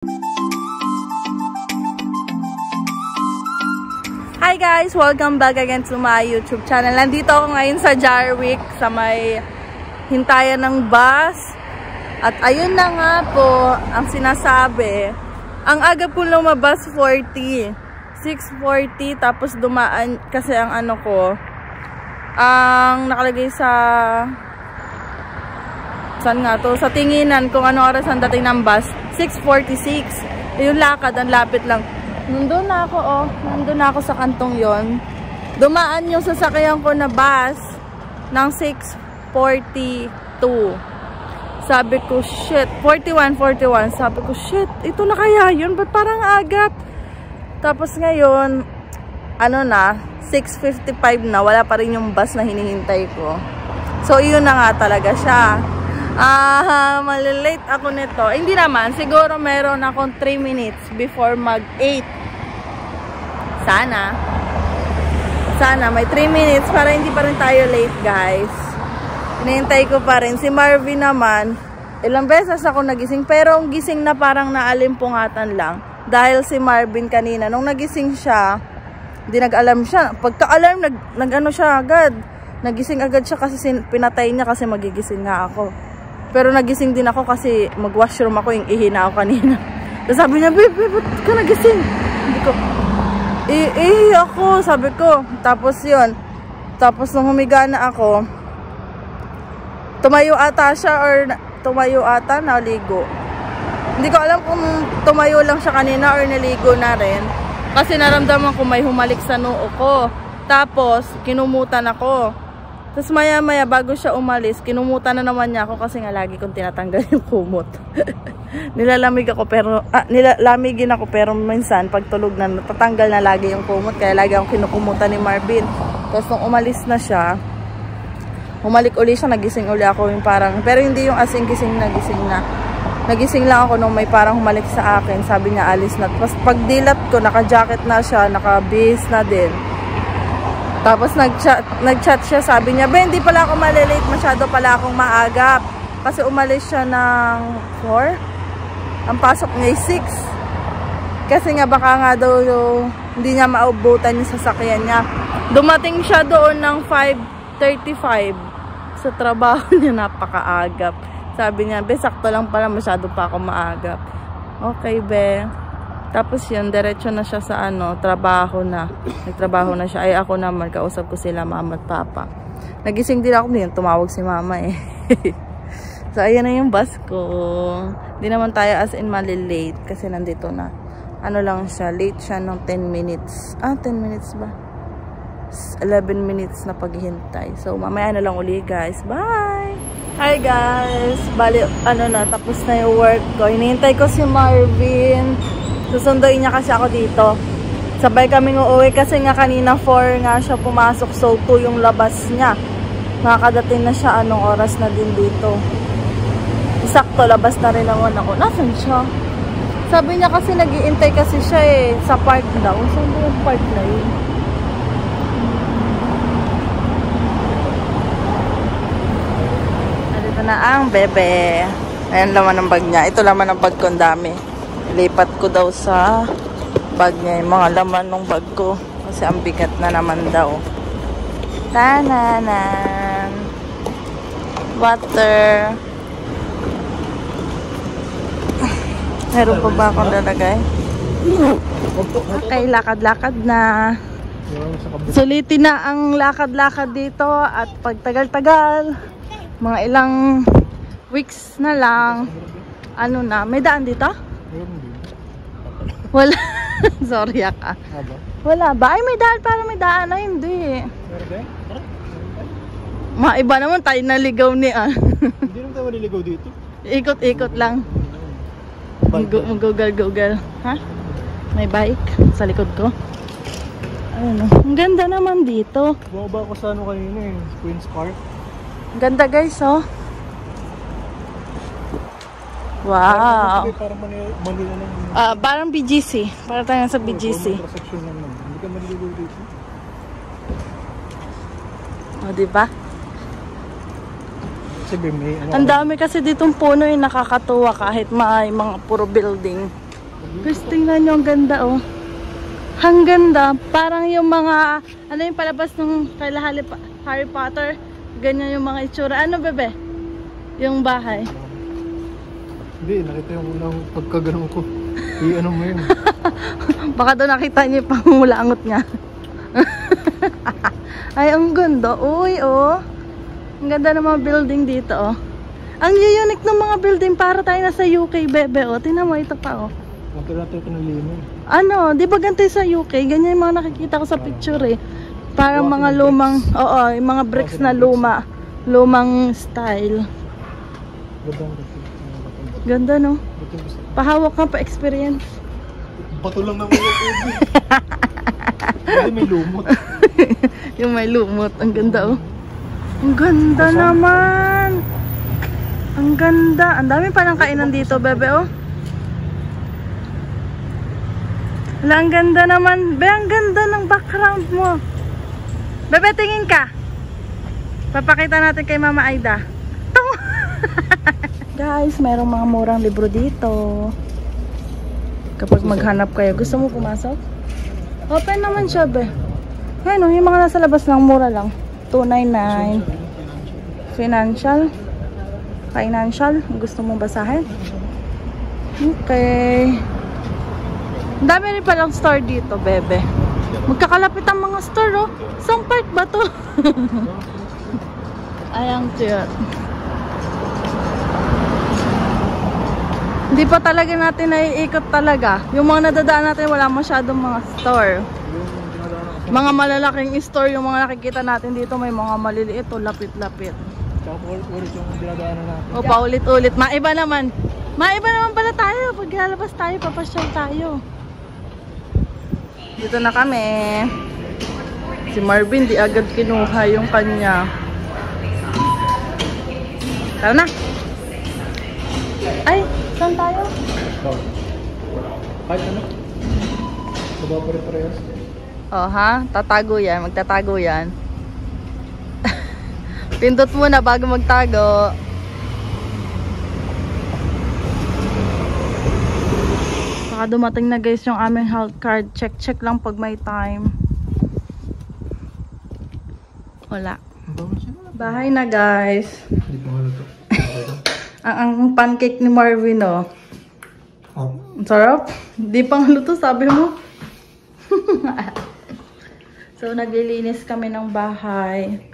Hi guys! Welcome back again to my YouTube channel. Nandito ako ngayon sa Jarwick sa may hintayan ng bus. At ayun na nga po ang sinasabi. Ang aga po lumabas 6:40 tapos dumaan kasi ang ano ko ang nakalagay sa saan nga to? Sa tinginan kung ano oras ang dating ng bus. 6:46. Yung lakad, ang lapit lang. Nandun na ako, oh. Nandun na ako sa kantong yon. Dumaan yung sasakyan ko na bus ng 6:42. Sabi ko, shit. 41. Sabi ko, shit. Ito na kaya yun? Ba't parang agap? Tapos ngayon, ano na, 6:55 na. Wala pa rin yung bus na hinihintay ko. So, yun na nga talaga siya. Malilate ako nito. Hindi naman. Siguro meron akong 3 minutes before mag-8. Sana may 3 minutes para hindi pa rin tayo late, guys. Hinihintay ko pa rin. Si Marvin naman, ilang beses ako nagising. Pero ang gising na parang naalimpungatan lang. Dahil si Marvin kanina, nung nagising siya, hindi nag-alarm siya. Pagka-alarm, nag-ano siya agad. Nagising agad siya kasi pinatay niya kasi magigising nga ako. Pero nagising din ako kasi mag-washroom ako, yung ihina ako kanina. Tapos sabi niya, babe, ba't ka nagising? Hindi ko, ako, sabi ko. Tapos yun. Tapos nung humiga na ako, tumayo ata siya or tumayo ata, naligo. Hindi ko alam kung tumayo lang siya kanina or naligo na rin. Kasi naramdaman ko may humalik sa noo ko. Tapos, kinumutan ako. Tapos maya-maya bago siya umalis, kinumutan na naman niya ako kasi nga lagi kong tinatanggal yung kumot. Nilalamig ako pero, nilalamigin ako pero minsan pag tulog na natatanggal na lagi yung kumot. Kaya lagi akong kinukumutan ni Marvin. Tapos nung umalis na siya, humalik uli siya, nagising uli ako yung parang, pero hindi yung asing gising na gising na. Nagising lang ako nung may parang humalik sa akin. Sabi niya alis na. Tapos pag dilat ko, naka-jacket na siya, naka-base na din. Tapos nag-chat siya, sabi niya, "Be, hindi pala ako malilate, masyado pala akong maagap." Kasi umalis siya ng 4. Ang pasok niya 6. Kasi nga baka nga daw hindi niya maubutan yung sasakyan niya. Dumating siya doon ng 5:35. Sa trabaho niya, napakaagap. Sabi niya, "Be, sakto lang pala, masyado pa ako maagap." Okay, be. Tapos yun, diretso na siya sa trabaho na. Nagtrabaho na siya. Ay, ako naman, kausap ko sila, mama at papa. Nagising din ako din, tumawag si mama eh. So, ayan na yung bus ko. Di naman tayo as in malilate kasi nandito na. Ano lang siya, late siya ng 10 minutes. 10 minutes ba? 11 minutes na paghihintay. So, mamaya na lang uli, guys. Bye! Hi, guys! Bali, tapos na yung work ko. Hinihintay ko si Marvin. Susunduin niya kasi ako dito. Sabay kaming uuwi kasi nga kanina 4 nga siya pumasok. So 2 yung labas niya. Nakakadating na siya anong oras na din dito. Sakto, labas na rin naman ako. Nasaan siya? Sabi niya kasi nag-iintay kasi siya eh. Sa park daw. Saan ba yung park na yun? Dito na ang bebe. Ayan laman ng bag niya. Ito laman ng bag ko, ang dami. Lipat ko daw sa bag niya yung mga laman ng bag ko kasi ang bigat na naman daw. Tananan, water. Meron pa ba akong lalagay? Okay, lakad-lakad na. Sulitin na ang lakad-lakad dito at pagtagal-tagal, mga ilang weeks na lang, may daan dito? Wala. Sorry ka. Wala ba? Ay, may daan. Parang may daan na. Hindi. Maiba naman tayo naligaw ni Hindi naman tayo naligaw dito. Ikot-ikot lang. Google. Ha? May bike sa likod ko. Ang ganda naman dito. Bumaba ako sa kanina eh. Queen's Park. Ang ganda, guys, oh. Wow. Parang Manila lang. Parang BGC. Parang tayo sa BGC. Hindi ka maliligaw dito. Diba? May, ang dami kasi ditong puno yung nakakatuwa kahit may mga puro building. Guys, tingnan nyo, ang ganda oh. Ang ganda. Parang yung mga, ano yung palabas ng kaila Harry Potter. Ganyan yung mga itsura. Ano bebe? Yung bahay. Hindi, nakita yung unang pagkaganon ko. Ano mo yun? Baka doon nakita niyo yung pangulangot niya. Ay, ang ganda. Uy, oh. Ang ganda ng mga building dito, oh. Ang unique ng mga building, para tayo na sa UK, bebe, oh. Tingnan mo, ito pa, oh. Natin ng limo. Ano, di ba ganito sa UK? Ganyan yung mga nakikita ko sa picture, eh. Parang mga lumang, oo, yung mga bricks na lumang style. Ganda, no? Pahawak ka pa experience. Bato lang naman yung tubig. Hindi may lumot. Yung may lumot. Ang ganda, oh. Ang ganda naman. Ang ganda. Ang dami pa ng kainan dito, bebe, oh. Wala, ang ganda naman. Be, ang ganda ng background mo. Bebe, tingin ka. Papakita natin kay Mama Aida. Guys, mayroong mga murang libro dito. Kapag maghanap kayo, gusto mo pumasok? Open naman siya, be. Ayun, yung mga nasa labas lang, mura lang. $2.99. Financial. Gusto mong basahin? Okay. Ang dami rin palang store dito, bebe. Magkakalapit ang mga store, oh. Saan part ba to? Ayang cute. Hindi pa talaga natin naiikot talaga. Yung mga nadadaan natin, wala masyadong mga store. Mga malalaking store, yung mga nakikita natin dito, may mga maliliit o lapit-lapit. Tsaka paulit-ulit yung dinadaanan natin. O, paulit-ulit. Maiba naman. Maiba naman pala tayo. Pag lalabas tayo, papasyal tayo. Dito na kami. Si Marvin, di agad kinuha yung kanya. Tara na. Ay, saan tayo? Kahit ano? Baba pa rin parehas. Oh ha, tatago yan, magtatago yan. Pindot muna bago magtago. Baka dumating na guys yung aming health card. Check lang pag may time. Wala. Bahay na guys. Hindi pa nga ito. Ang pancake ni Marvin, oh. Ang sarap. Hindi pang luto, sabi mo. So, naglilinis kami ng bahay.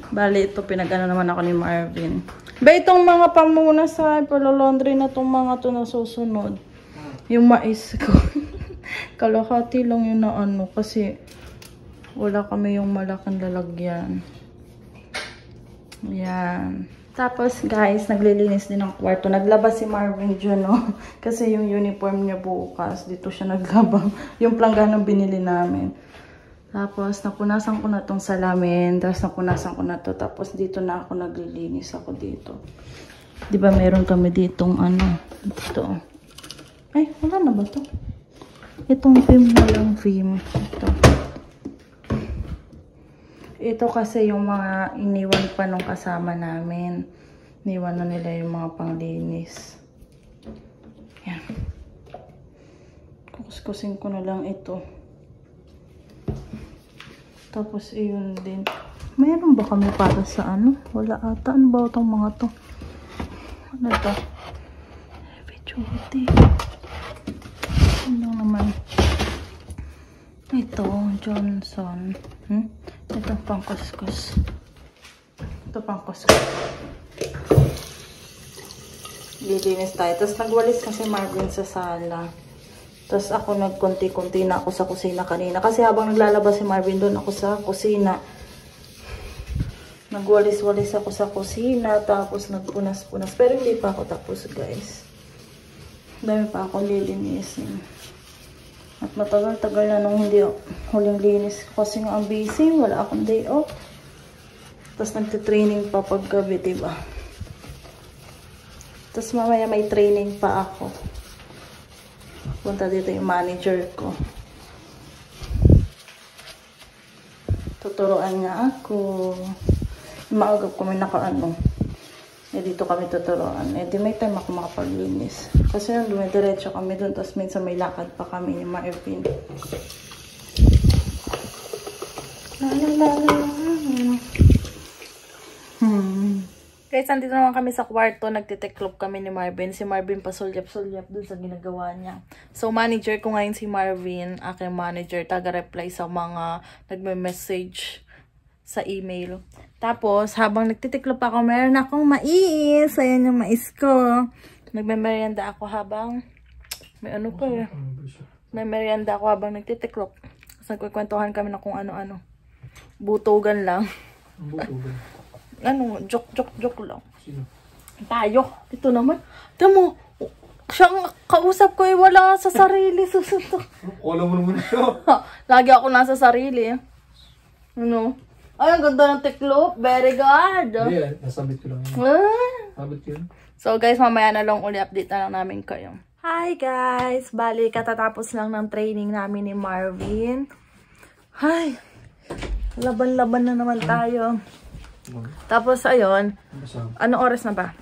Bali, ito, pinag-ano naman ako ni Marvin. Ba, itong mga pamuna sa laundry na itong mga ito na susunod. Yung mais ko. Kalahati lang yun na ano, kasi wala kami yung malaking lalagyan. Yan. Tapos, guys, naglilinis din ng kwarto. Naglaba si Marvin dyan, no? Kasi yung uniform niya bukas, dito siya naglaba. Yung plangganong binili namin. Tapos, napunasan ko na tong salamin. Tapos, napunasan ko na to. Tapos, dito na ako naglilinis ako dito. Diba, meron kami ditong ano. Dito. Ay, wala na ba to? Itong film na lang film. Ito. Ito kasi yung mga iniwan pa nung kasama namin. Iniwan na nila yung mga panglinis. Yan. Kukuskusin ko na lang ito. Tapos iyon din. Mayroon ba kami para sa ano? Wala ata. Ano ba itong mga to? Ano to? Heavy duty. Ano naman? Ito, Johnson. Ito pang kuskus. Ito pang kuskus. Lilinis tayo. Tapos nagwalis kasi Marvin sa sala. Tapos ako nagkunti-kunti na ako sa kusina kanina. Kasi habang naglalabas si Marvin doon ako sa kusina. Nagwalis-walis ako sa kusina. Tapos nagpunas-punas. Pero hindi pa ako tapos, guys. Dami pa akong lilinisin. At matagal-tagal na nung hindi huling linis. Kasi nga ang busy. Wala akong day off. Tapos nagtitraining pa paggabi, diba? Tapos mamaya may training pa ako. Punta dito yung manager ko. Tuturuan niya ako. Maaga kami nakaano. dito kami tuturuan. Di may time ako makapaglinis. Kasi yung dumidiretso kami dun, tapos minsan may lakad pa kami ni Marvin. Guys, andito naman kami sa kwarto. Nagtiteklop kami ni Marvin. Si Marvin pasulyap-sulyap dun sa ginagawa niya. So, manager ko ngayon si Marvin. Aking manager. Taga-reply sa mga nagme-message sa email. Tapos, habang nagtitiklop ako, meron akong mais. Ayan yung mais ko. Nagme-merienda ako habang may ano pa eh. May merienda ako habang nagtitiklop. Tapos nagkukwentuhan kami na kung ano-ano. Butugan lang. Butugan? Ano, joke lang. Sino? Tayo. Ito naman. Ito mo, siyang kausap ko eh, wala sa sarili. Susuntok. Wala mo naman siya. Lagi ako nasa sarili. Ano? Ay, ang ganda ng tiklop. Very good. Hindi, nasabit ko lang yun. Sabit ko yun. So guys, mamaya na lang uli update na lang namin kayo. Hi guys! Bali, katatapos lang ng training namin ni Marvin. Hi! Laban-laban na naman tayo. Tapos, ayun. Ano oras na ba?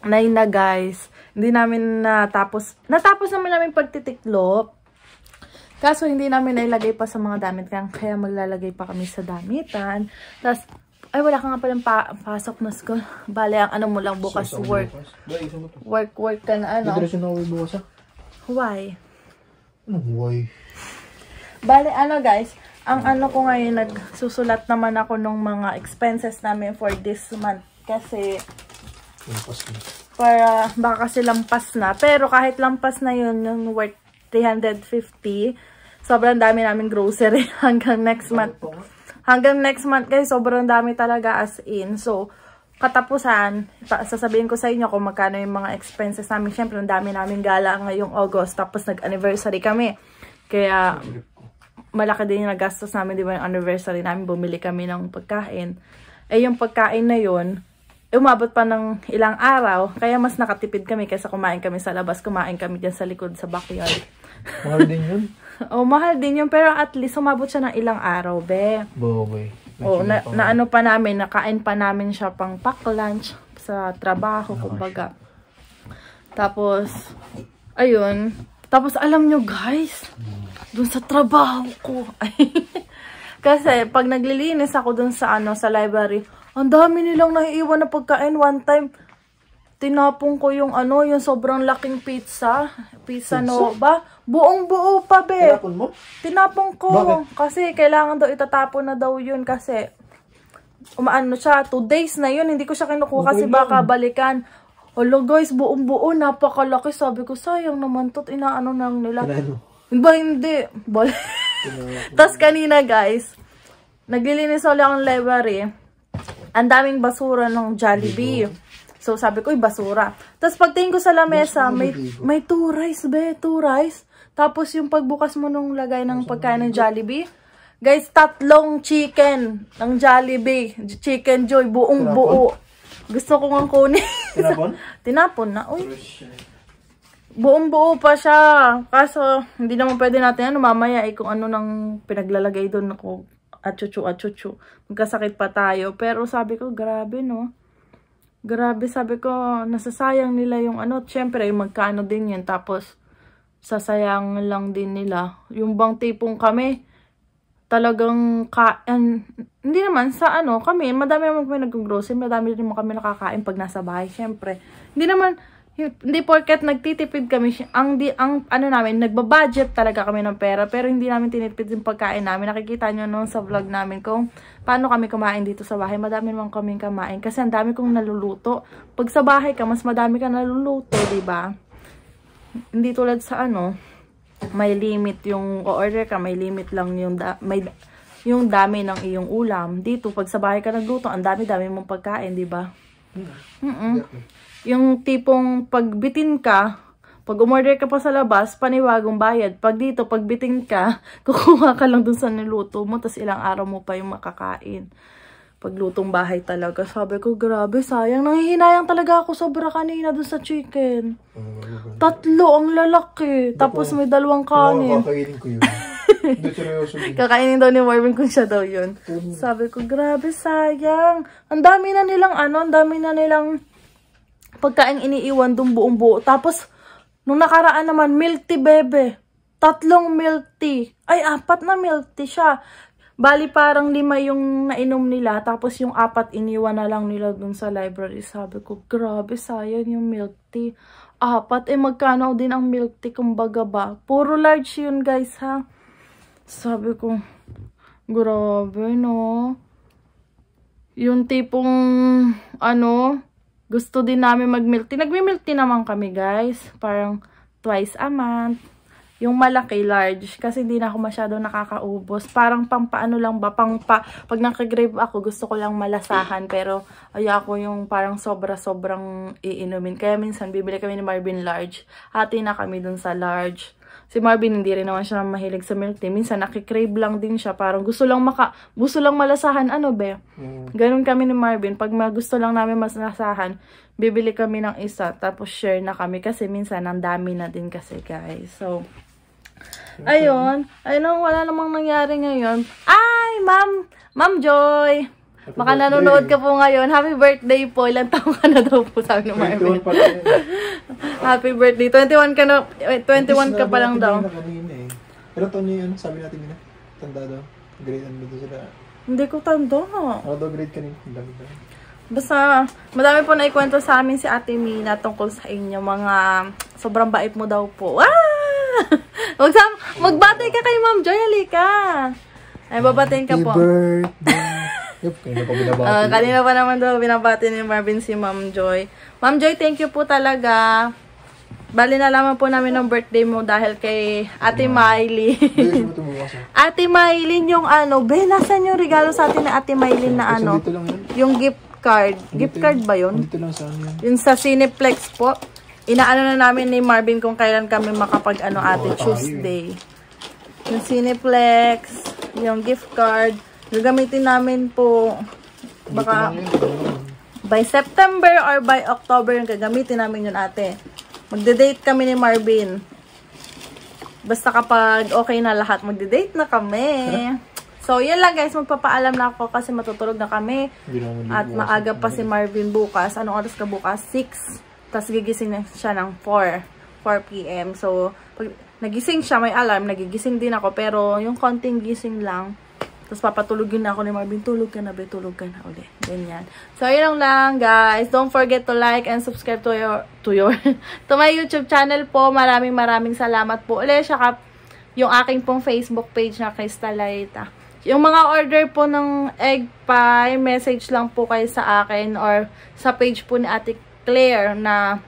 9 na guys. Hindi namin natapos. Natapos namin pagtitiklop. Kaso, hindi namin nailagay pa sa mga damit. Kaya maglalagay pa kami sa damitan. Tapos, ay wala ka nga palang pasok na school. Bale, ang ano mo lang bukas work. Work ka na ano. Hindi rin siya na bukas ah. Why? Ano why? Bale, ano guys. Ang ano ko ngayon, nagsusulat naman ako ng mga expenses namin for this month. Kasi, para baka kasi lampas na. Pero kahit lampas na yun, yung worth 350, sobrang dami namin grocery hanggang next month. Hanggang next month guys, sobrang dami talaga as in. So, katapusan, sasabihin ko sa inyo kung magkano yung mga expenses namin. Siyempre, ang dami namin gala ngayong August. Tapos, nag-anniversary kami. Kaya, malaki din yung nagastos namin, di ba, yung anniversary namin, bumili kami ng pagkain. Eh, yung pagkain na yun, umabot pa ng ilang araw, kaya mas nakatipid kami kaysa kumain kami sa labas, kumain kami dyan sa likod, sa backyard. Mahal din yun? Oh, mahal din yun, pero at least umabot siya ng ilang araw, be. Boy. Oh, na ano pa namin, nakain pa namin siya pang pack lunch sa trabaho, kumbaga. Tapos, ayun. Tapos, alam nyo guys, dun sa trabaho ko. Kasi, pag naglilinis ako dun sa, sa library, ang dami nilang naiiwan na pagkain. One time, tinapong ko yung, yung sobrang laking pizza. Pizza Nova. Buong-buo pa, be. Tinapon mo? Tinapong ko. Bakit? Kasi, kailangan daw itatapon na daw yun. Kasi, umaano siya, 2 days na yun. Hindi ko siya kinukuha kasi baka balikan. Hello guys, buong-buo, napakalaki. Sabi ko, sayang naman to't inaano nang nila. Ba, hindi. Tapos kanina guys, naglilinis ulit ang library. Ang daming basura ng Jollibee. So sabi ko, basura. Tapos pagtingin ko sa lamesa, may 2 rice, be. 2 rice. Tapos yung pagbukas mo nung lagay ng pagkain ng Jollibee, guys, 3 chicken ng Jollibee. Chicken Joy, buong-buo. Gusto ko nga kunin. Tinapon? Tinapon na. Uy. Buong-buo pa siya. Kaso, hindi naman pwede natin mamaya kung ano nang pinaglalagay doon ako. Atsuchu. Magkasakit pa tayo. Pero sabi ko, grabe no. Grabe, sabi ko, nasasayang nila yung Siyempre, magkano din yan. Tapos, sasayang lang din nila. Yung bang tipong kami, talagang hindi naman sa kami, madami naman kami nag-grocery, madami rin kami nakakain pag nasa bahay, syempre. Hindi porket nagtitipid kami, namin, nagbabudget talaga kami ng pera, pero hindi namin tinitipid yung pagkain namin. Nakikita nyo noon sa vlog namin kung paano kami kumain dito sa bahay. Madami naman kaming kumain kasi ang dami kong naluluto. Pag sa bahay ka, mas madami ka naluluto, diba? Hindi tulad sa may limit yung order ka, may limit lang yung dami ng iyong ulam. Dito, pag sa bahay ka nagluto, ang dami-dami mong pagkain, di ba? Yung tipong pagbitin ka, pag umorder ka pa sa labas, paniwagong bayad. Pag dito, pagbitin ka, kukuha ka lang dun sa niluto mo, tas ilang araw mo pa yung makakain. Paglutong bahay talaga. Sabi ko, grabe, sayang. Nanghihinayang talaga ako sobra kanina dun sa chicken. 3 ang lalaki. Tapos may 2 kanin. Kakainin ko yun. Hindi, seryoso. Kakainin daw ni Marvin kung siya daw yun. Sabi ko, grabe, sayang. Ang dami na nilang pagkain iniiwan dun buong buo. Tapos, nung nakaraan naman, milk tea, bebe. 3 milk tea. Ay, 4 na milk tea siya. Bali, parang 5 yung nainom nila. Tapos, yung 4 iniwan na lang nila dun sa library. Sabi ko, grabe, sayang yung milk tea. 4, magkano din ang milk tea, kumbaga ba? Puro large yun, guys, ha? Sabi ko, grabe, no? Yung tipong, gusto din namin mag-milk tea. Nagmi-milk tea naman kami, guys. Parang twice a month. Yung malaki, large. Kasi hindi na ako masyado nakakaubos. Parang pampaano lang ba? Pag nakagrave ako, gusto ko lang malasahan. Pero ako yung parang sobrang iinumin. Kaya minsan, bibili kami ni Marvin large. Hati na kami dun sa large. Si Marvin, hindi rin naman siya mahilig sa milk tea. Minsan, nakikrave lang din siya. Parang gusto lang malasahan. Ano, be? Ganun kami ni Marvin. Pag gusto lang namin malasahan, bibili kami ng isa. Tapos, share na kami. Kasi minsan, ang dami na din kasi, guys. So, ayun. Wala namang nangyari ngayon. Ay, Ma'am Joy. Baka nanonood ka po ngayon. Happy birthday po. Ilang taong ka na daw po, sabi ni Marvin. Happy birthday. 21 ka na. 21 ka pa lang daw. Pero Tony, sabi natin nila? Tanda daw. Grade ano daw sila? Hindi ko tanda. Ako daw grade kanina. Basta, madami po naikwento sa amin si Ate Mina tungkol sa inyo. Mga sobrang bait mo daw po. Magbati ka kay Ma'am Joy. Halika. Ay, babatiin ka po. Happy birthday. Yup, kanina pa binabati. Kanina pa naman daw binabati ni Marvin si Ma'am Joy. Ma'am Joy, thank you po talaga. Bali nalaman po namin ng birthday mo dahil kay Ate Miley. Ate Miley yung nasan yung regalo sa atin na Ate Miley na yung gift card. Gift card ba yun? Dito lang sa Yung sa Cineplex po. Inaano na namin ni Marvin kung kailan kami makapag Ate Tuesday. Yung Cineplex, yung gift card. Gagamitin namin po baka by September or by October yung gagamitin namin yun, ate. Magde-date kami ni Marvin. Basta kapag okay na lahat, magde-date na kami. So, yun lang guys. Magpapaalam na ako kasi matutulog na kami. At maaga pa si Marvin bukas. Anong oras ka bukas? 6. Tapos gigising na siya ng 4 p.m. So, pag nagising siya, may alarm. Nagigising din ako. Pero yung konting gising lang. Tapos papatulugin na ako ni Marvin. Tulog ka na, be. Tulog ka na ulit. Ganyan. So, yun lang guys. Don't forget to like and subscribe to my YouTube channel po. Maraming salamat po ulit. Saka yung aking pong Facebook page na Crystalita. Yung mga order po ng egg pie, message lang po kayo sa akin or sa page po ni Ate Claire na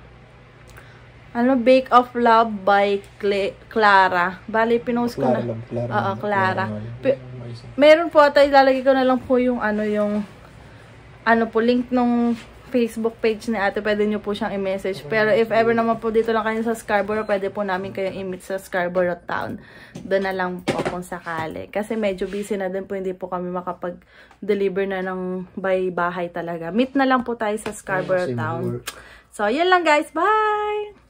Bake of Love by Clara. Bali, pinost ko na. Clara. Meron po ata, ilalagay ko na lang po yung link nung Facebook page ni ate. Pwede nyo po siyang i-message. Pero if ever naman po dito lang kayo sa Scarborough, pwede po namin kayong i-meet sa Scarborough Town. Doon na lang po kung sakali. Kasi medyo busy na din po, hindi po kami makapag-deliver na ng by bahay talaga. Meet na lang po tayo sa Scarborough Town. So, yun lang guys. Bye!